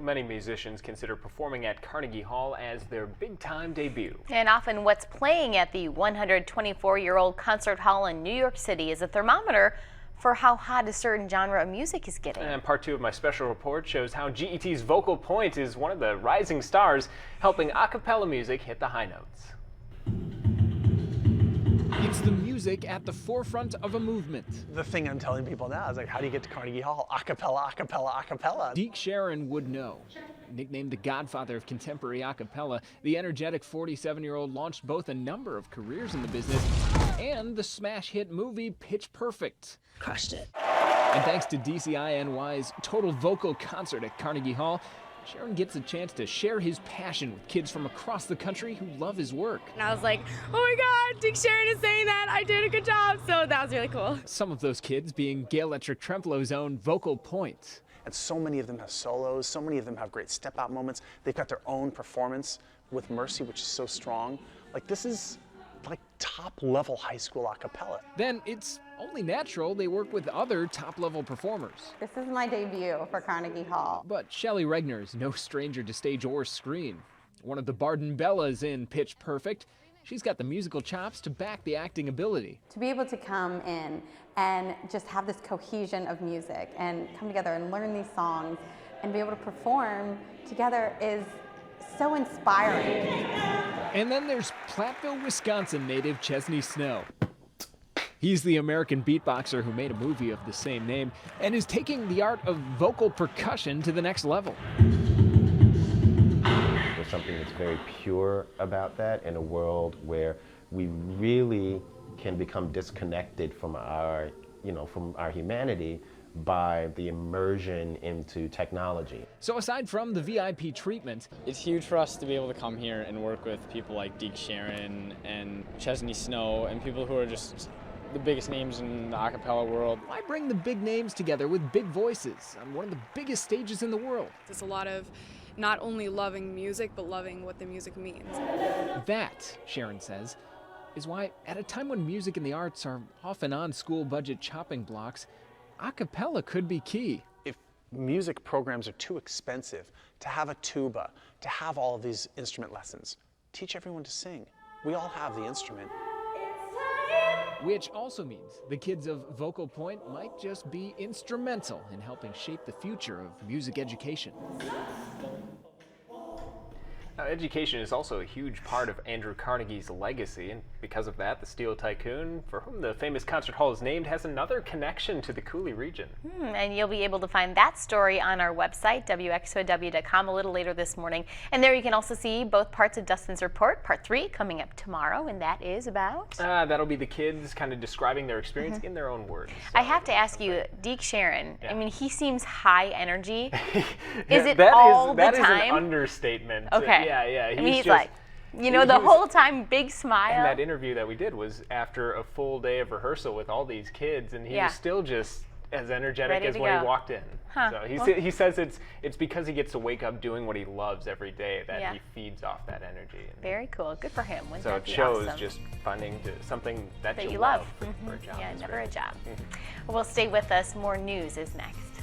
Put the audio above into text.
many musicians consider performing at Carnegie Hall as their big-time debut. And often what's playing at the 124-year-old concert hall in New York City is a thermometer for how hot a certain genre of music is getting. And part 2 of my special report shows how GET's Vocal Point is one of the rising stars, helping a cappella music hit the high notes. It's the music at the forefront of a movement. The thing I'm telling people now is like, how do you get to Carnegie Hall? A cappella, a cappella, a cappella. DCINY would know. Nicknamed the godfather of contemporary a cappella, the energetic 47-year-old launched both a number of careers in the business and the smash hit movie Pitch Perfect. Crushed it. And thanks to DCINY's Total Vocal Concert at Carnegie Hall, Sharon gets a chance to share his passion with kids from across the country who love his work. And I was like, oh my God, DCINY is saying that. I did a good job. So that was really cool. Some of those kids being Gale Electric Tremolo's own Vocal Point. And so many of them have solos, so many of them have great step-out moments. They've got their own performance with Mercy, which is so strong. Like, this is like top-level high school a cappella. Then it's only natural they work with other top-level performers. This is my debut for Carnegie Hall. But Shelley Regner is no stranger to stage or screen. One of the Barden Bellas in Pitch Perfect, she's got the musical chops to back the acting ability. To be able to come in and just have this cohesion of music and come together and learn these songs and be able to perform together is so inspiring. And then there's Platteville, Wisconsin native Chesney Snow. He's the American beatboxer who made a movie of the same name and is taking the art of vocal percussion to the next level. There's something that's very pure about that in a world where we really can become disconnected from our, from our humanity by the immersion into technology. So aside from the VIP treatment, it's huge for us to be able to come here and work with people like DCINY and Chesney Snow and people who are just the biggest names in the a cappella world. Why bring the big names together with big voices on one of the biggest stages in the world? It's a lot of not only loving music, but loving what the music means. That, Sharon says, is why at a time when music and the arts are often on school budget chopping blocks, a cappella could be key. If music programs are too expensive, to have a tuba, to have all of these instrument lessons, teach everyone to sing. We all have the instrument. Which also means the kids of Vocal Point might just be instrumental in helping shape the future of music education. Now, education is also a huge part of Andrew Carnegie's legacy, and because of that, the steel tycoon, for whom the famous concert hall is named, has another connection to the Cooley region. And you'll be able to find that story on our website, WXOW.com, a little later this morning. And there you can also see both parts of Dustin's report, part 3, coming up tomorrow, and that is about? That'll be the kids kind of describing their experience in their own words. I have to ask you, Deke Sharon, I mean, he seems high energy. Is it all the time? That is an understatement. Okay. Yeah. I mean, he's like, the whole time, big smile. And that interview that we did was after a full day of rehearsal with all these kids, and he was still just as energetic as when he walked in. So he says it's because he gets to wake up doing what he loves every day that he feeds off that energy. Very cool. Good for him. Wouldn't so that it be shows awesome? Just finding something that you you love for a job. Yeah, never a job. Well, stay with us. More news is next.